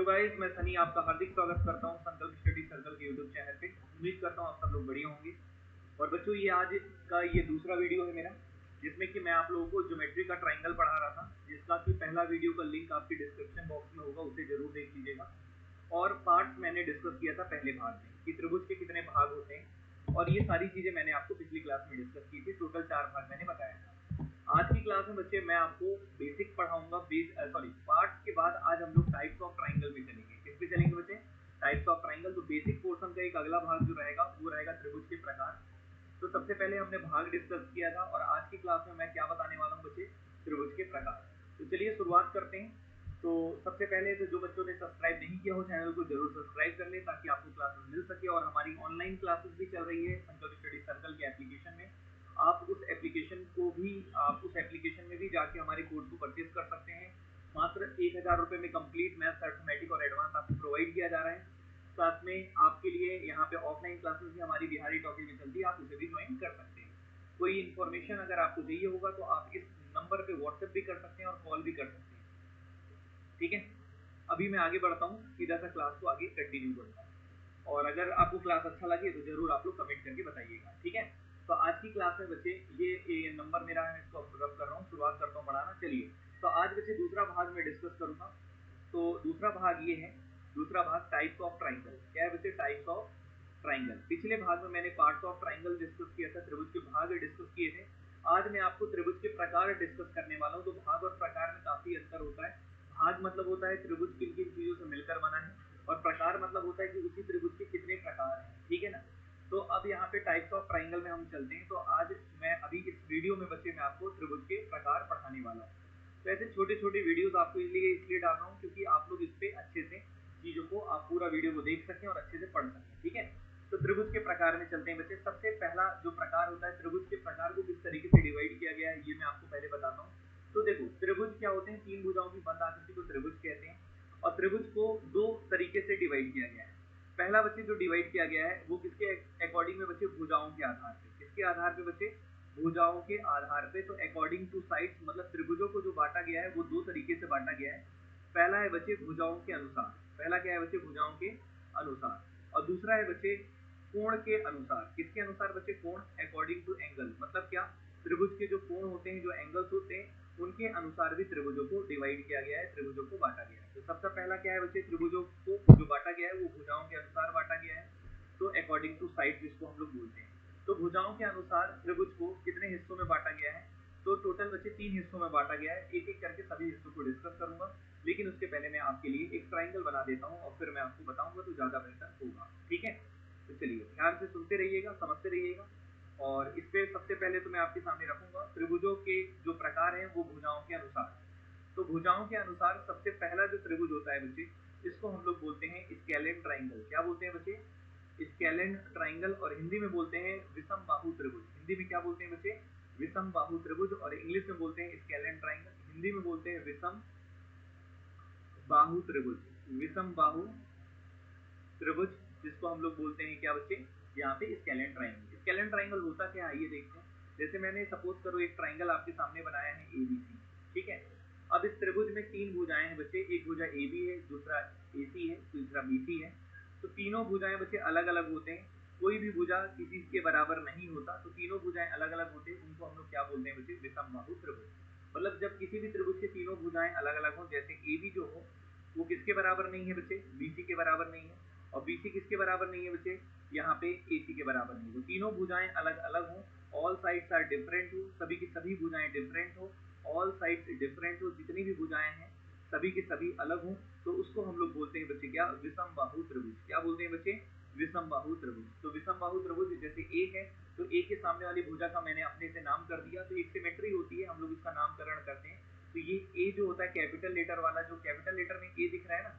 Hello guys, मैं सनी आपका हार्दिक स्वागत करता हूं संकल्प स्टडी सर्कल के यूट्यूब चैनल पे। उम्मीद करता हूं आप सब लोग बढ़िया होंगे। और बच्चों, ये आज का ये दूसरा वीडियो है मेरा, जिसमें कि मैं आप लोगों को ज्योमेट्री का ट्राइंगल पढ़ा रहा था, जिसका कि पहला वीडियो का लिंक आपकी डिस्क्रिप्शन बॉक्स में होगा, उसे जरूर देख लीजिएगा। और पार्ट मैंने डिस्कस किया था पहले भाग में कि त्रिभुज के कितने भाग होते हैं, और ये सारी चीजें मैंने आपको पिछली क्लास में डिस्कस की थी। टोटल 4 भाग मैंने बताया था। आज की क्लास में बच्चे मैं आपको बेसिक पढ़ाऊंगा। पार्ट के बाद आज हम लोग टाइप्स ऑफ ट्राइंगल में चलेंगे। किस पे चलेंगे बच्चे? Types of triangle. तो बेसिक पोर्शन का एक अगला भाग जो रहेगा वो रहेगा त्रिभुज के प्रकार। तो सबसे पहले हमने भाग डिस्कस किया था, और आज की क्लास में मैं क्या बताने वाला हूँ बच्चे? त्रिभुज के प्रकार। तो चलिए शुरुआत करते हैं। तो सबसे पहले तो जो बच्चों ने सब्सक्राइब नहीं किया हो चैनल को जरूर सब्सक्राइब कर ले, ताकि आपको क्लासेस मिल सके। और हमारी ऑनलाइन क्लासेस भी चल रही है संकल्प स्टडी सर्कल के एप्लीकेशन में। आप उस एप्लीकेशन में भी जाके हमारे कोर्स को परचेज कर सकते हैं। मात्र 1000 रुपये में कंप्लीट मैथ्स, अर्थमेटिक और एडवांस आपको प्रोवाइड किया जा रहा है। साथ में आपके लिए यहाँ पे ऑफलाइन क्लासेस भी हमारी बिहारी टॉकी में चलती है, आप उसे भी ज्वाइन कर सकते हैं। कोई इन्फॉर्मेशन अगर आपको चाहिए होगा तो आप इस नंबर पे व्हाट्सएप भी कर सकते हैं और कॉल भी कर सकते हैं। ठीक है, अभी मैं आगे बढ़ता हूँ, सीधा सा क्लास को आगे कंटिन्यू करता हूँ। और अगर आपको क्लास अच्छा लगे तो जरूर आप लोग कमेंट करके बताइएगा। ठीक है, तो आज की क्लास में बच्चे ये नंबर मेरा है, इसको रब कर रहा हूँ, शुरुआत करता हूँ पढ़ाना। चलिए, तो आज बच्चे दूसरा भाग में डिस्कस करूंगा। तो दूसरा भाग ये है, दूसरा भाग टाइप्स ऑफ ट्राइंगल। क्या है बच्चे? Types of triangle. पिछले भाग में मैंने पार्ट्स ऑफ ट्राइंगल डिस्कस किया था, त्रिभुज के भाग डिस्कस किए थे। आज मैं आपको त्रिभुज के प्रकार डिस्कस करने वाला हूँ। तो भाग और प्रकार में काफी अंतर होता है। भाग मतलब होता है त्रिभुज किन किन चीजों से मिलकर बना है, और प्रकार मतलब होता है कि उसी त्रिभुज के कितने प्रकार हैं। ठीक है ना? तो अब यहाँ पे टाइप्स ऑफ ट्राइंगल में हम चलते हैं। तो आज मैं अभी इस वीडियो में बच्चे मैं आपको त्रिभुज के प्रकार पढ़ाने वाला हूँ। तो ऐसे छोटे छोटे वीडियोस आपको इसलिए डाल रहा हूँ क्योंकि आप लोग इस पे अच्छे से चीजों को, आप पूरा वीडियो को देख सकें और अच्छे से पढ़ सकें। ठीक है, तो त्रिभुज के प्रकार में चलते हैं बच्चे। सबसे पहला जो प्रकार होता है, त्रिभुज के प्रकार को किस तरीके से डिवाइड किया गया है ये मैं आपको पहले बताता हूँ। तो देखो, त्रिभुज क्या होते हैं? 3 भुजाओं की बंद आकृति को त्रिभुज कहते हैं। और त्रिभुज को 2 तरीके से डिवाइड किया गया है। पहला बच्चे जो डिवाइड किया गया है वो किसके अकॉर्डिंग में बच्चे? भुजाओं के आधार पे। किसके आधार पे बच्चे? भुजाओं के आधार पे। तो अकॉर्डिंग टू साइड्स, मतलब त्रिभुजों को जो बांटा गया है वो 2 तरीके से बांटा गया है। पहला है बच्चे भुजाओं के अनुसार। पहला क्या है बच्चे? भुजाओं के अनुसार। और दूसरा है बच्चे कोण के अनुसार। किसके अनुसार बच्चे? कोण, अकॉर्डिंग टू एंगल। मतलब क्या? त्रिभुज के जो कोण होते हैं, जो एंगल्स होते हैं, उनके अनुसार भी त्रिभुजों को डिवाइड किया गया है, त्रिभुजों को बांटा गया है। तो सबसे पहला क्या है बच्चे? त्रिभुजों को जो बांटा गया है वो भुजाओं के अनुसार बांटा गया है। तो अकॉर्डिंग टू साइड जिसको हम लोग बोलते हैं। तो भुजाओं के अनुसार त्रिभुज को कितने हिस्सों में बांटा गया है? तो टोटल बच्चे 3 हिस्सों में बांटा गया है। एक एक करके सभी हिस्सों को डिस्कस करूंगा, लेकिन उसके पहले मैं आपके लिए एक ट्राइंगल बना देता हूँ और फिर मैं आपको बताऊंगा तो ज्यादा बेहतर होगा। ठीक है, तो चलिए ध्यान से सुनते रहिएगा, समझते रहिएगा। और इस पे सबसे पहले तो मैं आपके सामने रखूंगा त्रिभुजों के जो प्रकार हैं वो भुजाओं के अनुसार। तो भुजाओं के अनुसार सबसे पहला जो त्रिभुज होता है बच्चे, इसको हम लोग बोलते हैं स्केलेन ट्राइंगल। क्या बोलते हैं बच्चे? Scalene triangle. और हिंदी में बोलते हैं विषम बाहु त्रिभुज। हिंदी में क्या बोलते हैं बच्चे? विषम बाहु त्रिभुज। और इंग्लिश में बोलते हैं स्केलेन ट्राइंगल। हिंदी में बोलते हैं विषम बाहु त्रिभुज। विषम बाहु त्रिभुज, जिसको हम लोग बोलते हैं क्या बच्चे? यहाँ पे स्केलेन ट्राइंगल। स्केलेन ट्राइंगल होता क्या है ये देखते हैं। जैसे मैंने सपोज करो एक ट्राइंगल आपके सामने बनाया है ABC। ठीक है, अब इस त्रिभुज में 3 भुजाएं हैं बच्चे। एक भुजा AB है, दूसरा AC है, तीसरा BC है। तो तीनों भुजाएं बच्चे अलग अलग होते हैं। कोई भी भुजा किसी के बराबर नहीं होता। तो तीनों भुजाएं अलग अलग होते हैं, उनको हम लोग क्या बोलते हैं बच्चे? विषम बाहु त्रिभुज। मतलब जब किसी भी त्रिभुज के तीनों भुजाएं अलग अलग हो, जैसे AB जो हो वो किसके बराबर नहीं है बच्चे? BC के बराबर नहीं है। और BC किसके बराबर नहीं है बच्चे? यहाँ पे AC के बराबर नहीं है। तो तीनों भुजाएं अलग अलग हो, ऑल साइड्स आर डिफरेंट हो, सभी की सभी भुजाएं डिफरेंट हो, ऑल साइड्स डिफरेंट हो, जितनी भी भुजाएं हैं सभी के सभी अलग हो, तो उसको हम लोग बोलते हैं बच्चे क्या? विषम बाहु त्रिभुज। क्या बोलते हैं बच्चे? विषम बाहु त्रिभुज। तो विषम बाहु त्रिभुज जैसे A है, तो A के सामने वाली भुजा का मैंने अपने से नाम कर दिया। तो एक सिमेट्री होती है, हम लोग इसका नामकरण करते हैं। तो ये A जो होता है कैपिटल लेटर वाला, जो कैपिटल लेटर में A दिख रहा है ना,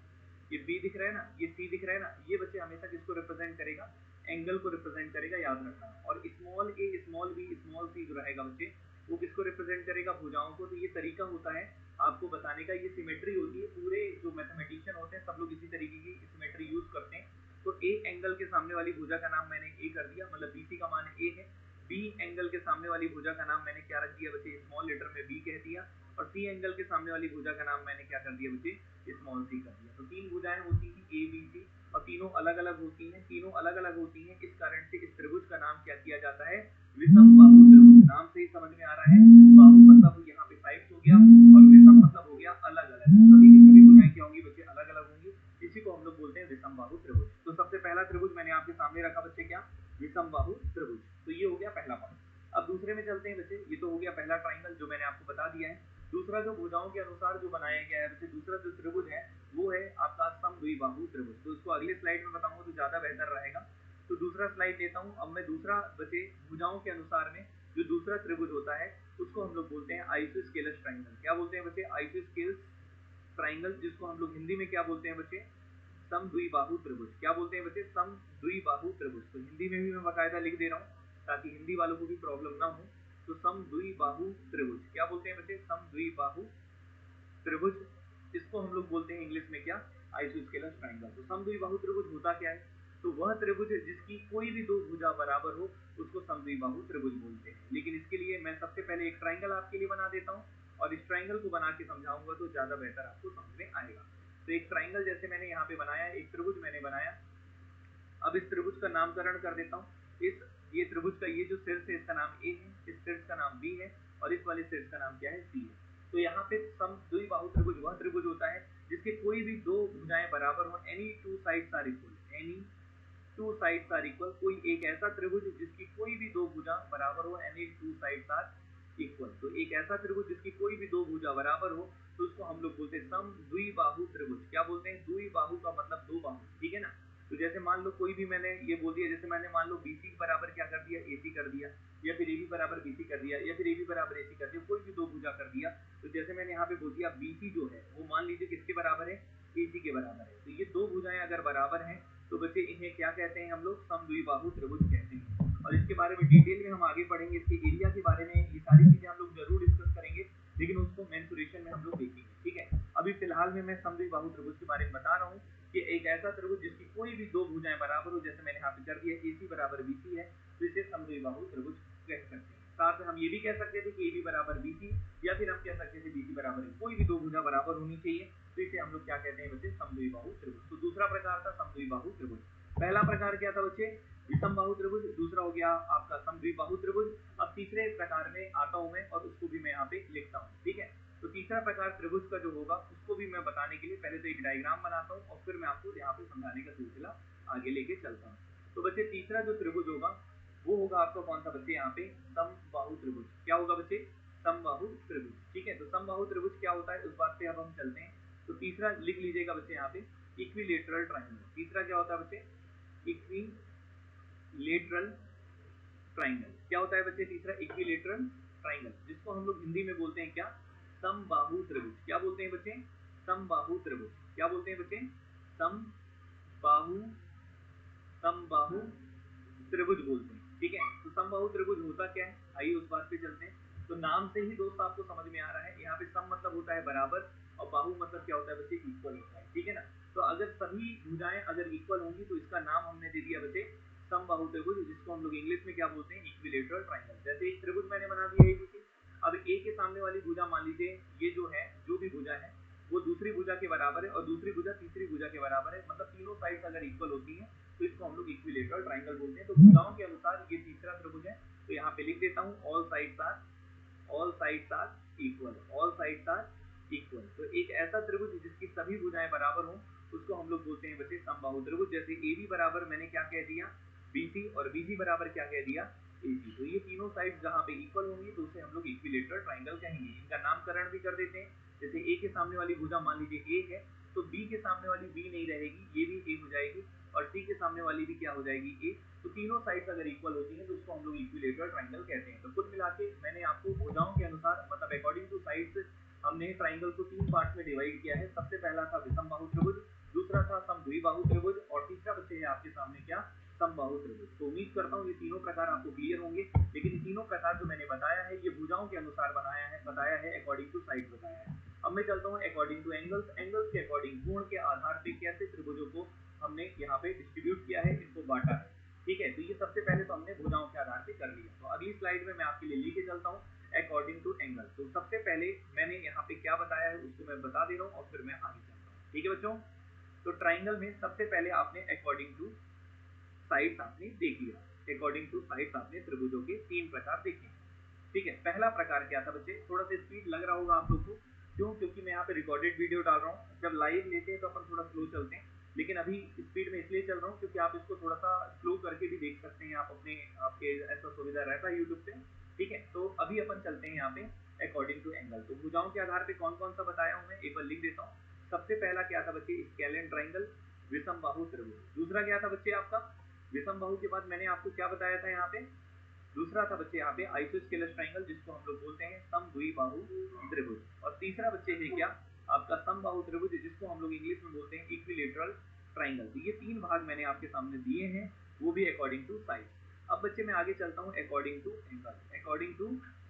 ये B दिख रहा है ना, ये C दिख रहा है ना, ये बच्चे हमेशा किसको रिप्रेजेंट करेगा? एंगल को रिप्रेजेंट करेगा, याद रखना। और small a, small b, small c जो रहेगा बच्चे, वो किसको रिप्रेजेंट करेगा? भुजाओं को। तो ये तरीका होता है आपको बताने का, ये सिमेट्री होती है। पूरे जो मैथमेटिशियन होते हैं सब लोग इसी तरीके की सिमेट्री यूज करते हैं। तो A एंगल के सामने वाली भुजा का नाम मैंने A कर दिया, मतलब BC का मान A है। B एंगल के सामने वाली भुजा का नाम मैंने क्या रख दिया बच्चे? स्मॉल लेटर में B कह दिया। और सी एंगल के सामने वाली भुजा का नाम मैंने क्या कर दिया बच्चे, स्मॉल सी कर दिया। तो तीन भुजाएं होती हैं ए बी सी, और तीनों अलग अलग होती हैं, तीनों अलग अलग होती हैं। इस कारण से इस त्रिभुज का नाम क्या किया जाता है, विषम बाहु त्रिभुज। नाम से ही समझ में आ रहा है, बाहु मतलब यहाँ पे साइड्स हो गया, और विषम मतलब हो गया अलग अलग। सभी की सभी भुजाएं क्या होंगी बच्चे, अलग अलग होंगी। इसी को हम लोग बोलते हैं विषम बाहु त्रिभुज। तो सबसे पहला त्रिभुज मैंने आपके सामने रखा बच्चे, क्या, विषम बाहु त्रिभुज। तो ये हो गया पहला पार्ट। अब दूसरे में चलते हैं बच्चे। ये तो हो गया पहला ट्राइंगल जो मैंने आपको बता दिया है। दूसरा जो भुजाओं के अनुसार जो बनाया गया है बच्चे, दूसरा जो त्रिभुज है वो है आपका समद्विबाहु त्रिभुज। तो इसको अगले स्लाइड में बताऊंगा तो ज्यादा बेहतर रहेगा। तो दूसरा स्लाइड लेता हूँ। अब मैं दूसरा बच्चे भुजाओं के अनुसार में जो दूसरा त्रिभुज होता है उसको हम लोग बोलते हैं आइसोस्केलस ट्राइंगल। क्या बोलते हैं बच्चे, आइसोस्केलस ट्राइंगल, जिसको हम लोग हिंदी में क्या बोलते हैं बच्चे, समद्विबाहु त्रिभुज। क्या बोलते हैं बच्चे, समद्विबाहु त्रिभुज। तो हिंदी में भी मैं बाकायदा लिख दे रहा हूँ ताकि हिंदी वालों को भी प्रॉब्लम ना हो। तो समद्विबाहु त्रिभुज क्या बोलते हैं बच्चे, समद्विबाहु त्रिभुज। इसको हम लोग बोलते हैं इंग्लिश में क्या, आइसोस्केलस ट्राइंगल। तो समद्विबाहु त्रिभुज होता क्या है, तो वह त्रिभुज जिसकी कोई भी दो भुजा बराबर हो उसको समद्विबाहु त्रिभुज बोलते हैं। लेकिन इसके लिए मैं सबसे पहले एक ट्राइंगल आपके लिए बना देता हूँ, और इस ट्राइंगल को बना के समझाऊंगा तो ज्यादा बेहतर आपको समझ में आएगा। तो एक ट्राइंगल जैसे मैंने यहाँ पे बनाया, एक त्रिभुज मैंने बनाया। अब इस त्रिभुज का नामकरण कर देता हूँ। ये त्रिभुज का ये जो शीर्ष है इसका नाम ए है, इस शीर्ष का नाम बी है, और इस वाले शीर्ष का नाम क्या है, सी है। तो यहाँ पे समद्विबाहु त्रिभुज वह त्रिभुज होता है जिसके कोई भी दो भुजाएं बराबर हो, any two sides are equal, any two sides are equal. कोई एक ऐसा त्रिभुज जिसकी कोई भी दो भुजा बराबर हो, any two sides are equal. तो एक ऐसा त्रिभुज जिसकी कोई भी दो भुजा बराबर हो तो उसको हम लोग बोलते हैं समद्विबाहु त्रिभुज। क्या बोलते हैं, द्विबाहु का मतलब दो बाहु, ठीक है ना। तो जैसे मान लो कोई भी मैंने ये बोल दिया, जैसे मैंने मान लो BC बराबर क्या कर दिया, AC कर दिया, या फिर AB बराबर BC कर दिया, या फिर AB बराबर AC कर दिया, कोई भी दो भुजा कर दिया। तो जैसे मैंने यहाँ पे बोल दिया BC जो है वो मान लीजिए किसके बराबर है, AC के बराबर है। तो ये दो भुजाएं अगर बराबर हैं तो बच्चे इन्हें क्या कहते हैं, हम लोग समद्विबाहु त्रिभुज कहते हैं। और इसके बारे में डिटेल में हम आगे पढ़ेंगे, इसके एरिया के बारे में, ये सारी चीजें हम लोग जरूर डिस्कस करेंगे, लेकिन उसको मेंसुरेशन में हम लोग देखेंगे, ठीक है। अभी फिलहाल में मैं समद्विबाहु त्रिभुज के बारे में बता रहा हूँ कि एक ऐसा त्रिभुज जिसकी कोई भी दो भुजाएं बराबर हो, जैसे मैंने यहाँ पे कर दिया AC बराबर BC है, तो इसे समद्विबाहु त्रिभुज कह सकते हैं। साथ में हम ये भी कह सकते थे कि AB बराबर BC, या फिर हम कह सकते थे BC बराबर, कोई भी दो भुजा बराबर होनी चाहिए, तो इसे हम लोग क्या कहते हैं बच्चे, समद्विबाहु त्रिभुज। तो दूसरा प्रकार था समद्विबाहु त्रिभुज। पहला प्रकार क्या था बच्चे, विषमबाहु त्रिभुज। दूसरा हो गया आपका समद्विबाहु त्रिभुज। अब तीसरे प्रकार में आता हूं मैं, और उसको भी मैं यहाँ पे लिखता हूँ, ठीक है। तो तीसरा प्रकार त्रिभुज का जो होगा उसको भी मैं बताने के लिए पहले तो एक डायग्राम बनाता हूँ, और फिर मैं आपको यहाँ पे समझाने का सिलसिला आगे लेके चलता हूँ। तो बच्चे तीसरा जो त्रिभुज होगा वो होगा आपका कौन सा बच्चे, यहाँ पे समबाहु त्रिभुज। क्या होगा बच्चे, समबाहु त्रिभुज, ठीक है। तो समबाहु त्रिभुज क्या होता है उस बात पे अब हम चलते हैं। तो तीसरा लिख लीजिएगा बच्चे यहाँ पे, इक्विलेटरल ट्राइंगल। तीसरा क्या होता है बच्चे, इक्विलेटरल ट्राइंगल। क्या होता है बच्चे तीसरा, इक्विलेटरल ट्राइंगल, जिसको हम लोग हिंदी में बोलते हैं क्या, समबाहु त्रिभुज। क्या बोलते हैं बच्चे, समबाहु त्रिभुज। क्या बोलते हैं बच्चे, समबाहु समबाहु त्रिभुज बोलते हैं, ठीक है। तो समबाहु त्रिभुज होता क्या है, आइए उस बात पे चलते हैं। तो नाम से ही दोस्त आपको समझ में आ रहा है, यहाँ पे सम मतलब होता है बराबर, और बाहु मतलब क्या होता है बच्चे, इक्वल होता है, ठीक है ना। तो अगर सभी भुजाएं अगर इक्वल होंगी तो इसका नाम हमने दे दिया बच्चे समबाहु त्रिभुज, जिसको हम लोग इंग्लिश में क्या बोलते हैं, इक्विलेटरल ट्राइंगल। जैसे एक त्रिभुज मैंने बना दिया ABC। अब A के सामने वाली भुजा मान लीजिए ये जो है, जो भी भुजा है वो दूसरी भुजा के बराबर है, और दूसरी भुजा तीसरी भुजा के बराबर है, मतलब तीनों साइड्स अगर इक्वल होती हैं तो इसको हम लोग इक्विलेटरल ट्राइंगल बोलते हैं। तो भुजाओं के अनुसार ये तीसरा त्रिभुज है। तो यहाँ पे लिख देता हूँ, all sides are equal, all sides are equal. तो एक ऐसा त्रिभुज जिसकी सभी भुजाएं बराबर हों उसको हम लोग बोलते हैं बच्चे समबाहु त्रिभुज। जैसे AB बराबर मैंने क्या कह दिया, BC, और BC बराबर क्या कह दिया, AC। तो ये तीनों साइड्स जहाँ पे इक्वल होंगी तो उसे हम लोग इक्विलेटरल ट्राइंगल कहेंगे। इनका नामकरण भी कर देते हैं। जैसे A के सामने वाली भुजा मान लीजिए A है, तो B के सामने वाली B नहीं रहेगी, ये भी A हो जाएगी, और C के सामने वाली भी क्या हो जाएगी, A। तो तीनों साइड्स अगर इक्वल होती हैं तो उसको हम लोग इक्विलेटरल ट्राइंगल कहते हैं। तो कुल मिला के मैंने आपको भुजाओं के अनुसार, मतलब अकॉर्डिंग टू साइड्स, हमने ट्राइंगल को तीन पार्ट में डिवाइड किया है। सबसे पहला था विषमबाहु त्रिभुज, दूसरा था समद्विबाहु त्रिभुज, और तीसरा बच्चे है आपके सामने क्या, समबाहु त्रिभुज। तो उम्मीद करता हूँ ये तीनों प्रकार आपको क्लियर होंगे। लेकिन ये तीनों प्रकार जो मैंने बताया है ये भुजाओं के अनुसार बताया है अकॉर्डिंग टू साइड बताया है। अब मैं चलता हूँ अकॉर्डिंग टू एंगल्स। एंगल्स के अकॉर्डिंग, कोण के आधार पे कैसे त्रिभुजों को हमने यहाँ पे डिस्ट्रीब्यूट किया है, इनको बांटा है, ठीक है। तो ये सबसे पहले तो हमने भुजाओं के आधार पे कर लिया। तो अगली स्लाइड में मैं आपके लिए लेके चलता हूँ अकॉर्डिंग टू एंगल। तो सबसे पहले मैंने यहाँ पे क्या बताया है उसको मैं बता दे रहा हूँ और फिर मैं आगे चलता हूँ। ठीक है बच्चों, तो ट्राइंगल में सबसे पहले आपने अकॉर्डिंग टू साइड्स आपने देख लिया। अकॉर्डिंग टू साइड्स आपने त्रिभुजों के 3 प्रकार देखे। ठीक है, पहला प्रकार क्या था बच्चे, थोड़ा सा स्पीड लग रहा होगा आप लोग को, क्यों, क्योंकि मैं यहाँ पे रिकॉर्डेड वीडियो डाल रहा हूँ। जब लाइव लेते हैं तो अपन थोड़ा स्लो चलते हैं, लेकिन अभी स्पीड में इसलिए चल रहा हूँ क्योंकि आप इसको थोड़ा सा स्लो करके भी देख सकते हैं, आप अपने आपके ऐसा सुविधा रहता है यूट्यूब पे। ठीक है, तो अभी अपन चलते हैं यहाँ पे अकॉर्डिंग टू एंगल। तो भुजाओं के आधार पे कौन कौन सा बताया हूँ मैं एक बार लिख देता हूँ। सबसे पहला क्या था बच्चे, स्केलेन ट्राइंगल, विषम बाहु त्रिभुज। दूसरा क्या था बच्चे आपका, विषम बाहु के बाद मैंने आपको क्या बताया था यहाँ पे, दूसरा था बच्चे यहाँ पे आइसोस्केलस ट्राइंगल, जिसको हम लोग बोलते हैं समद्विबाहु त्रिभुज। और तीसरा बच्चे है क्या आपका समबाहु त्रिभुज, जिसको हम लोग इंग्लिश में बोलते हैं इक्विलेटरल ट्राइंगल। तो ये 3 भाग मैंने आपके सामने दिए हैं, वो भी अकॉर्डिंग टू साइज। अब बच्चे मैं आगे चलता हूँ according to angle. According to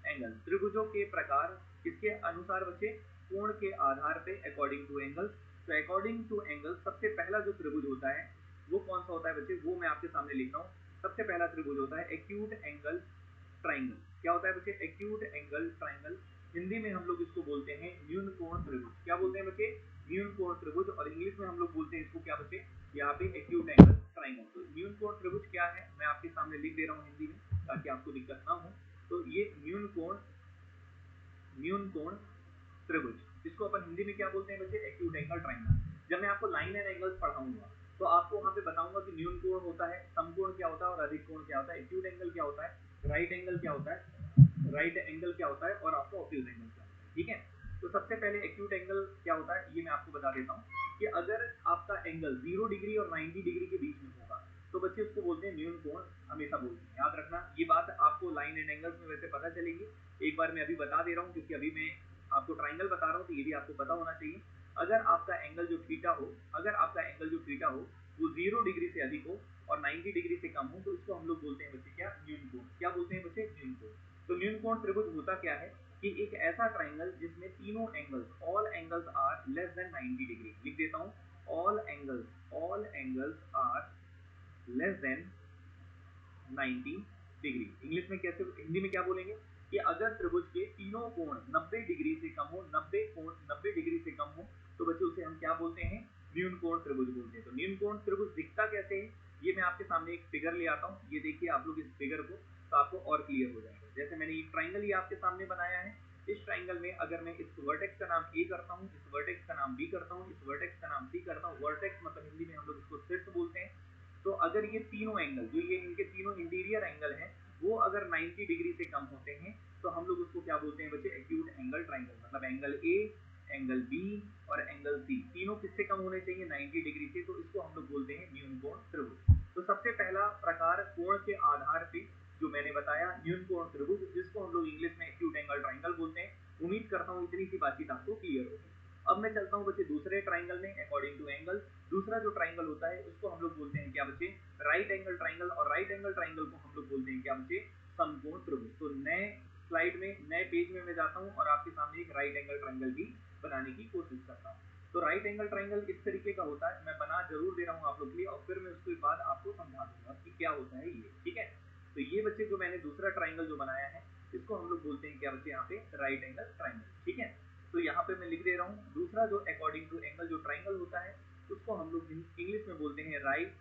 angle त्रिभुजों के प्रकार किसके अनुसार बच्चे, कोण के आधार पे अकॉर्डिंग टू एंगल। तो अकॉर्डिंग टू एंगल सबसे पहला जो त्रिभुज होता है वो कौन सा होता है बच्चे, वो मैं आपके सामने लिख रहा हूँ। सबसे पहला त्रिभुज होता है एक्यूट एंगल ट्राइंगल। क्या होता है बच्चे, एक्यूट एंगल ट्राइंगल। हिंदी में हम लोग इसको बोलते हैं न्यून कोण त्रिभुज। क्या बोलते हैं बच्चे, न्यून कोण त्रिभुज। और इंग्लिश में हम लोग बोलते हैं इसको क्या बच्चे, यहाँ पे एक्यूट एंगल ट्राइंगल। तो न्यून कोण त्रिभुज क्या है मैं आपके सामने लिख दे रहा हूँ हिंदी में ताकि आपको दिक्कत ना हो। तो ये न्यून कोण त्रिभुज, इसको अपन हिंदी में क्या बोलते हैं बच्चे, एक्यूट एंगल ट्राइंगल। जब मैं आपको लाइन एंड एंगल्स पढ़ाऊंगा तो आपको वहां पे बताऊंगा कि न्यून कोण होता है, समकोण क्या होता है और अधिक कोण क्या होता है, एक्यूट एंगल क्या होता है, राइट एंगल क्या होता है, राइट एंगल क्या होता है और आपका ऑब्ट्यूज एंगल क्या होता है। ठीक है, तो सबसे पहले एक्यूट एंगल क्या होता है ये मैं आपको बता देता हूँ कि अगर आपका एंगल 0 डिग्री और 90 डिग्री के बीच में होगा तो बच्चे उसको बोलते हैं न्यून कोण, हमेशा बोलते हैं। याद रखना ये बात, आपको लाइन एंड एंगल्स में वैसे पता चलेगी, एक बार मैं अभी बता दे रहा हूँ क्योंकि अभी मैं आपको ट्राइंगल बता रहा हूँ तो ये भी आपको पता होना चाहिए। अगर आपका एंगल जो थीटा हो, अगर आपका एंगल जो थीटा हो वो 0 डिग्री से अधिक हो और 90 डिग्री से कम हो तो इसको हम लोग बोलते हैं बच्चे क्या, न्यून कोण। क्या बोलते हैं बच्चे, न्यून कोण। तो न्यून कोण त्रिभुज होता क्या है कि एक ऐसा ट्राइंगल जिसमें तीनों angles, all angles are less than 90 degree. लिख देता हूँ, all angles are less than 90 degree. English में कैसे, हिंदी में क्या बोलेंगे कि अगर त्रिभुज के तीनों कोण 90 डिग्री से कम हो, 90 डिग्री से कम हो तो बच्चे उसे हम क्या बोलते हैं, न्यून कोण त्रिभुज बोलते हैं। तो न्यून कोण त्रिभुज दिखता कैसे है ये मैं आपके सामने एक फिगर ले आता हूँ। ये देखिए आप लोग इस फिगर को, तो आपको और क्लियर हो जाएगा। जैसे मैंने एक ट्राइंगल ये आपके सामने बनाया है, इस ट्राइंगल में अगर मैं इस वर्टेक्स का नाम ए करता हूँ, इस वर्टेक्स का नाम बी करता हूँ, इस वर्टेक्स का नाम सी करता हूँ, वर्टेक्स मतलब हिंदी में हम लोग इसको शीर्ष बोलते हैं। तो अगर ये तीनों एंगल, जो ये इनके तीनों इंटीरियर एंगल हैं, वो अगर 90 डिग्री से कम होते हैं तो हम लोग उसको क्या बोलते हैं बच्चे, एक्यूट एंगल ट्राइंगल। मतलब एंगल ए, एंगल बी और एंगल सी तीनों किससे कम होने चाहिए, 90 डिग्री से, तो इसको हम लोग बोलते हैं न्यून कोण त्रिभुज। तो सबसे पहला प्रकार कोण के आधार पे जो मैंने बताया न्यून कोण त्रिभुज, जिसको हम लोग इंग्लिश में एक्यूट एंगल ट्राइंगल बोलते हैं। उम्मीद करता हूँ इतनी सी बातचीत आपको क्लियर होगी। अब मैं चलता हूँ बच्चे दूसरे ट्राइंगल में अकॉर्डिंग टू एंगल। दूसरा जो ट्राइंगल होता है उसको हम लोग बोलते हैं क्या बच्चे, राइट एंगल ट्राइंगल। और राइट एंगल ट्राइंगल को हम लोग बोलते हैं क्या बच्चे, समकोण त्रिभुज। तो नए स्लाइड में, नए पेज में मैं जाता हूँ और आपके सामने एक राइट एंगल ट्राइंगल भी बनाने की कोशिश करता हूँ। तो राइट एंगल ट्राइंगल इस तरीके का होता है, मैं बना जरूर दे रहा हूँ आप लोग के लिए और फिर मैं उसके बाद आपको समझा दूंगा कि क्या होता है ये। ठीक है, तो ये बच्चे जो मैंने दूसरा ट्राइंगल जो बनाया है इसको हम लोग बोलते हैं क्या बच्चे, यहाँ पे राइट एंगल ट्राइंगल। ठीक है, तो यहाँ पे मैं लिख दे रहा हूँ दूसरा जो अकॉर्डिंग टू एंगल जो ट्राइंगल होता है उसको हम लोग इंग्लिश में बोलते हैं राइट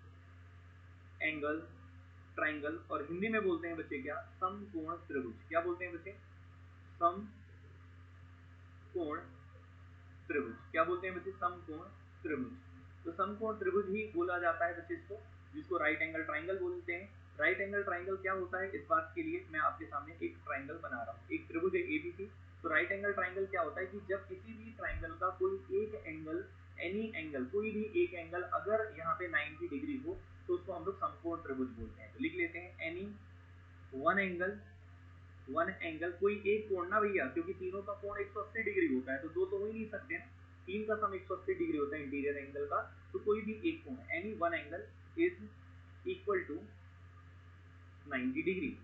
एंगल ट्राइंगल और हिंदी में बोलते हैं बच्चे क्या, समकोण त्रिभुज। क्या बोलते हैं बच्चे, समकोण त्रिभुज। क्या बोलते हैं बच्चे, समकोण त्रिभुज। तो समकोण त्रिभुज ही बोला जाता है बच्चे इसको, जिसको राइट एंगल ट्राइंगल बोलते हैं। राइट एंगल ट्राइंगल क्या होता है, इस बात के लिए मैं आपके सामने एक ट्राइंगल बना रहा हूँ। एक त्रिभुज है एबीसी। तो राइट एंगल ट्राइंगल क्या होता है कि जब किसी भी ट्राइंगल का कोई एक एंगल, एनी एंगल, कोई भी एक एंगल अगर यहाँ पे 90 डिग्री हो तो उसको हम लोग समकोण त्रिभुज बोलते हैं। तो लिख लेते हैं एनी वन एंगल, कोई एक कोण ना भैया, क्योंकि तीनों का कोण 180 डिग्री होता है तो दो तो हो ही नहीं सकते ना, तीन का सम 180 डिग्री होता है इंटीरियर एंगल का। तो कोई भी एक कोण, any one angle is equal to 90 degree.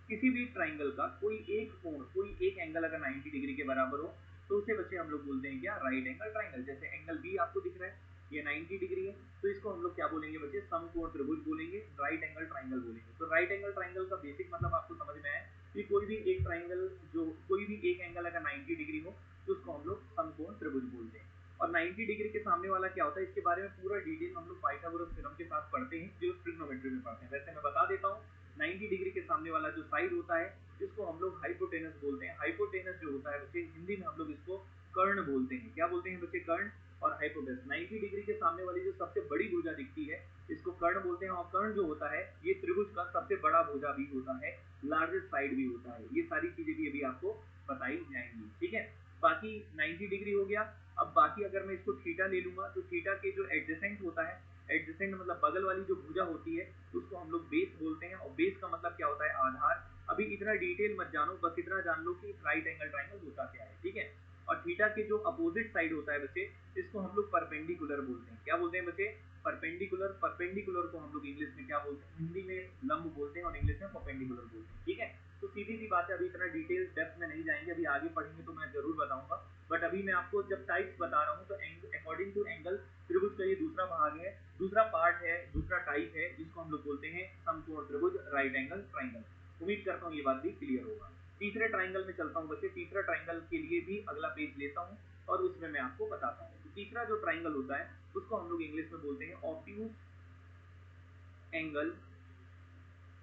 किसी भी ट्राइंगल का कोई एक कोण, कोई एक एंगल अगर 90 डिग्री के बराबर हो तो उसे बच्चे हम लोग बोलते हैं क्या, राइट एंगल ट्राइंगल। जैसे एंगल बी आपको दिख रहा है ये 90 डिग्री है तो इसको हम लोग क्या बोलेंगे बच्चे, समकोण त्रिभुज बोलेंगे, राइट एंगल ट्राइंगल बोलेंगे। तो राइट एंगल ट्राइंगल का बेसिक मतलब आपको समझ में आया कि कोई भी एक ट्राइंगल जो कोई भी एक एंगल अगर 90 डिग्री हो तो उसको हम लोग समकोण त्रिभुज बोलते हैं। और 90 डिग्री के सामने वाला क्या होता है, इसके बारे में पूरा डिटेल हम लोग पाइथागोरस थ्योरम के साथ पढ़ते हैं, जो ट्रिग्नोमेट्री में पढ़ते हैं। वैसे मैं बता देता हूँ, 90 डिग्री के सामने वाला जो साइड होता है इसको हम लोग हाइपोटेनस बोलते हैं। हाइपोटेनस जो होता है बच्चे, हिंदी में हम लोग इसको कर्ण बोलते हैं। क्या बोलते हैं बच्चे? कर्ण और हाइपोटेनस। 90 डिग्री के सामने वाली जो सबसे बड़ी भुजा दिखती है इसको कर्ण बोलते हैं। और कर्ण जो होता है ये त्रिभुज का सबसे बड़ा भुजा भी होता है, लार्जेस्ट साइड भी होता है। ये सारी चीजें भी अभी आपको बताई जाएंगी, ठीक है। बाकी 90 डिग्री हो गया। अब बाकी अगर मैं इसको थीटा ले लूंगा तो थीटा के जो एडजेसेंट होता है, एडजेसेंट मतलब बगल वाली जो भुजा होती है उसको हम लोग बेस बोलते हैं। और बेस का मतलब क्या होता है? आधार। अभी इतना डिटेल मत जानो, बस इतना जान लो कि राइट एंगल ट्राइंगल होता क्या है, ठीक है। और थीटा के जो अपोजिट साइड होता है बच्चे, इसको हम लोग परपेंडिकुलर बोलते हैं। क्या बोलते हैं बच्चे? परपेंडिकुलर। परपेंडिकुलर को हम लोग इंग्लिश में क्या बोलते हैं? हिंदी में लंब बोलते हैं और इंग्लिश में परपेंडिकुलर बोलते हैं, ठीक है। तो सीधी सी बात है, अभी इतना डिटेल डेप्थ में नहीं जाएंगे, अभी आगे पढ़ेंगे तो मैं जरूर बताऊंगा। बट अभी मैं आपको जब टाइप्स बता रहा हूँ तो अकॉर्डिंग टू एंगल त्रिभुज का ये दूसरा भाग है, दूसरा पार्ट है, दूसरा टाइप है, जिसको हम लोग बोलते हैं समकोण त्रिभुज, राइट एंगल ट्राइंगल। उम्मीद करता हूँ ये बात भी क्लियर होगा। तीसरे ट्राइंगल में चलता हूँ बच्चे। तीसरा ट्राइंगल के लिए भी अगला पेज लेता हूँ और उसमें मैं आपको बताता हूँ। तो तीसरा जो ट्राइंगल होता है उसको हम लोग इंग्लिश में बोलते हैं obtuse angle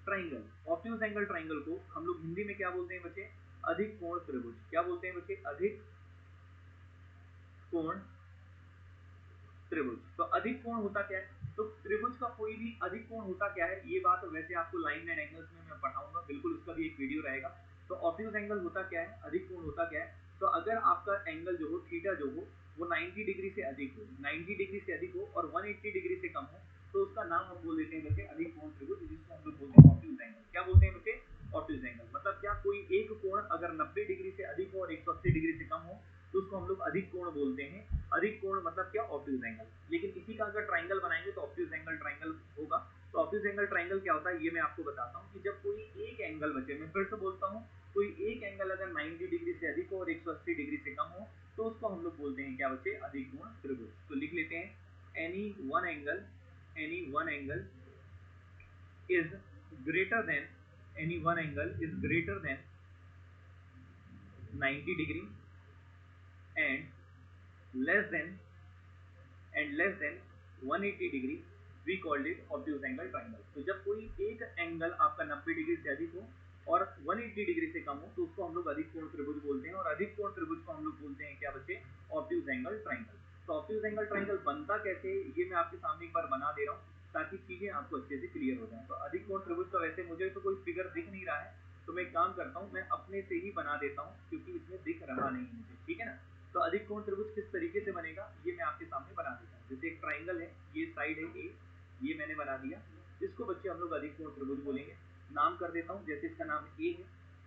triangle. Obtuse angle triangle को हम लोग हिंदी में क्या बोलते हैं बच्चे? अधिक कोण त्रिभुज। क्या बोलते हैं बच्चे? अधिक कोण त्रिभुज। तो अधिक कोण होता क्या है? तो त्रिभुज का कोई भी अधिक कोण होता क्या है, ये बात वैसे आपको लाइन एंड एंगल्स में मैं पढ़ाऊंगा, बिल्कुल उसका भी एक वीडियो रहेगा। तो ऑब्ट्यूज एंगल होता क्या है, अधिक कोण होता क्या है? तो अगर आपका एंगल जो हो, थीटा जो हो, वो 90 डिग्री से अधिक हो, 90 डिग्री से अधिक हो और 180 डिग्री से कम हो, तो उसका नाम हम बोल देते हैं बच्चे अधिक कोण त्रिभुज, जिसको हम लोग बोलते हैं ऑब्ट्यूज एंगल। क्या बोलते हैं बच्चे? Obtuse angle. मतलब क्या? कोई एक कोण अगर 90 डिग्री से अधिक हो और 180 डिग्री से कम हो तो उसको हम लोग अधिक कोण बोलते हैं। अधिक कोण मतलब क्या? Obtuse angle. लेकिन इसी का अगर ट्राइंगल बनाएंगे तो ऑब्ट्यूज एंगल ट्राइंगल होगा। तो ऑब्ट्यूज एंगल ट्राइंगल क्या होता है ये मैं आपको बताता हूँ कि जब कोई एक एंगल बचे, मैं फिर से बोलता हूँ, कोई एक एंगल अगर 90 डिग्री से अधिक हो और 180 डिग्री से कम हो तो उसको हम लोग बोलते हैं क्या बच्चे? अधिक कोण त्रिभुज। तो लिख लेते हैं any one angle is greater than any one angle is greater than 90 degree and less than 180 degree, we called it obtuse angle triangle. तो जब कोई एक एंगल आपका 90 डिग्री से अधिक हो और 180 डिग्री से कम हो तो उसको हम लोग अधिक कोण त्रिभुज बोलते हैं। और अधिक कोण त्रिभुज को हम लोग बोलते हैं क्या बच्चे? Obtuse angle triangle. तो ऑब्ट्यूज एंगल ट्राइंगल बनता कैसे, ये मैं आपके सामने एक बार बना दे रहा हूँ ताकि चीजें आपको अच्छे से क्लियर हो जाए। तो अधिक कोण त्रिभुज का वैसे मुझे तो कोई फिगर दिख नहीं रहा है, तो मैं एक काम करता हूँ, मैं अपने से ही बना देता हूँ क्योंकि इसमें दिख रहा नहीं मुझे, ठीक है ना। तो अधिक कोण त्रिभुज किस तरीके से बनेगा ये मैं आपके सामने बना देता हूँ। जैसे एक ट्राइंगल है, ये साइड है ए, ये मैंने बना दिया, इसको बच्चे हम लोग अधिक कोण त्रिभुज बोलेंगे। नाम कर देता हूँ, जैसे इसका नाम ए है,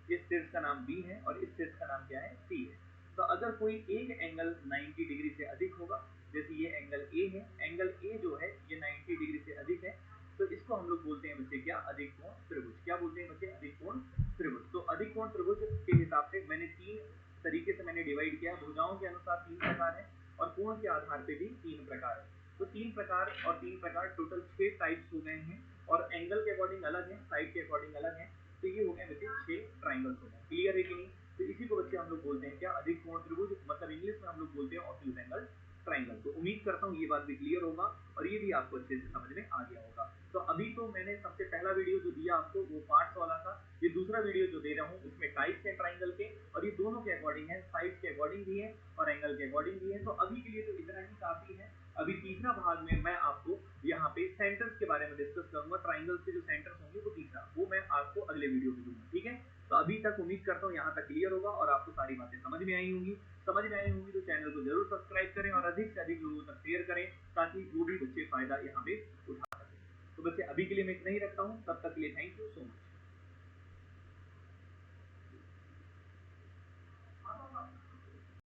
इस शीर्ष का नाम बी है और इस शीर्ष का नाम क्या है? सी है। तो अगर कोई एक एंगल 90 डिग्री से अधिक होगा, जैसे ये एंगल ए है, एंगल ए जो है ये 90 डिग्री से अधिक है, तो इसको हम लोग बोलते हैं बच्चे क्या? अधिक कोण त्रिभुज। क्या बोलते हैं बच्चे? अधिक कोण त्रिभुज। तो अधिक कोण त्रिभुज के हिसाब से मैंने तीन तरीके से मैंने डिवाइड किया। भुजाओं के अनुसार 3 प्रकार है और कोण के आधार पे भी 3 प्रकार है। तो 3 प्रकार और 3 प्रकार टोटल 6 टाइप्स हो गए हैं और एंगल के अकॉर्डिंग अलग है, साइड के अकॉर्डिंग अलग है। तो ये हो गए बच्चे 6 ट्राइंगल्स हो गए। क्लियर है कि नहीं? तो इसी को बच्चे हम लोग बोलते हैं क्या? अधिक कोण त्रिभुज, मतलब इंग्लिश में हम लोग बोलते हैं ऑब्ट्यूज एंगल ट्राइंगल। तो उम्मीद करता हूँ ये बात भी क्लियर होगा और ये भी आपको अच्छे से समझ में आ गया होगा। तो अभी तो मैंने सबसे पहला वीडियो जो दिया आपको वो पार्ट्स वाला था। ये दूसरा वीडियो जो दे रहा हूँ इसमें टाइप्स है ट्राइंगल के और ये दोनों के अकॉर्डिंग है, साइड्स के अकॉर्डिंग भी है और एंगल के अकॉर्डिंग भी है। तो अभी के लिए तो इतना ही काफी है। अभी तीसरा भाग में मैं आपको यहाँ पे सेंटर्स के बारे में डिस्कस करूंगा। ट्राइंगल के जो सेंटर्स होंगे वो तीसरा, वो मैं आपको अगले वीडियो में दूंगा, ठीक है। तो अभी तक उम्मीद करता हूँ यहाँ तक क्लियर होगा और आपको सारी बातें समझ में आई होंगी। समझ में आई होंगी तो चैनल को जरूर सब्सक्राइब करें और अधिक से अधिक लोगों तक शेयर करें ताकि वो भी बच्चे फायदा यहाँ पे उठा सकें। तो बच्चे अभी के लिए मैं इतना ही रखता हूँ, तब तक के लिए थैंक यू सो मच।